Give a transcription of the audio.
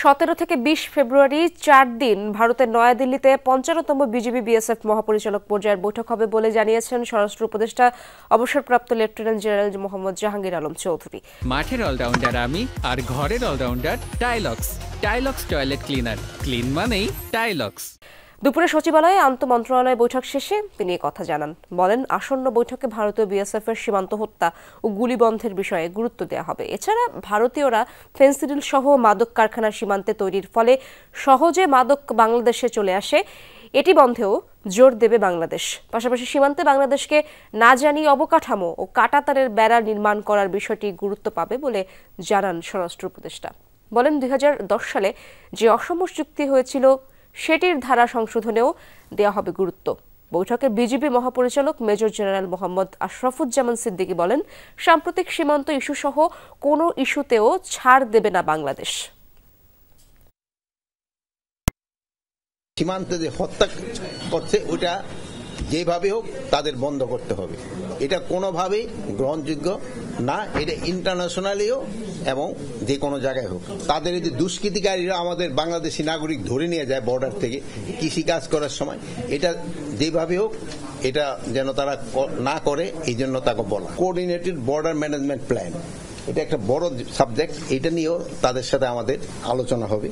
17 থেকে 20 ফেব্রুয়ারি 4 দিন ভারতের নয়াদিল্লিতে 55তম বিজিবি বিএসএফ মহাপরিচালক পর্যায়ের বৈঠক হবে বলে জানিয়েছেন স্বরাষ্ট্র উপদেষ্টা অবসরপ্রাপ্ত লেফটেন্যান্ট জেনারেল মোহাম্মদ জাহাঙ্গীর আলম চৌধুরী। মাঠের অলরাউন্ডার আমি আর ঘরের allrounder Tilex. Tilex toilet cleaner, clean মানেই টাইলক্স। দুপুরে সচিবালয়ে আন্তঃমন্ত্রণালয় বৈঠক শেষে তিনি কথা জানান। বলেন, আসন্ন বৈঠকে ভারতীয় বিএসএফ এর সীমান্ত হত্যা ও গুলি বন্ধের বিষয়ে গুরুত্ব দেওয়া হবে। এছাড়া ভারতীয়রা ফেন্সিডিল সহ মাদক কারখানা সীমান্তে তৈরির ফলে সহজে মাদক বাংলাদেশে চলে আসে, এটি বন্ধেও জোর দেবে বাংলাদেশ। পাশাপাশি সীমান্তে বাংলাদেশকে না জানিয়ে অবকাঠামো ও কাঁটাতারের বেড়া নির্মাণ করার বিষয়টি গুরুত্ব পাবে বলে জানান স্বরাষ্ট্র উপদেষ্টা। বলেন, 2010 সালে যে অসম চুক্তি হয়েছিল সেটির ধারা সংশোধনেও দেওয়া হবে গুরুত্ব। বৈঠকে বিজিবি মহাপরিচালক মেজর জেনারেল মোহাম্মদ আশরাফুজ্জামান সিদ্দিকী বলেন, সাম্প্রতিক সীমান্ত ইস্যু সহ কোনো ইস্যুতেও ছাড় দেবে না বাংলাদেশ। সীমান্তে যে হত্যা করছে ওটা যেভাবে হোক তাদের বন্ধ করতে হবে। এটা কোনোভাবেই গ্রহণযোগ্য না, এটা ইন্টারন্যাশনালিও এবং যে কোনো জায়গায় হোক। তাদের এই যে দুষ্কৃতিকারীরা আমাদের বাংলাদেশি নাগরিক ধরে নিয়ে যায় বর্ডার থেকে কৃষি কাজ করার সময়, এটা যেভাবে হোক এটা যেন তারা না করে, এই জন্য তাকে বলা কোঅর্ডিনেটেড বর্ডার ম্যানেজমেন্ট প্ল্যান, এটা একটা বড় সাবজেক্ট। এটা নিয়েও তাদের সাথে আমাদের আলোচনা হবে।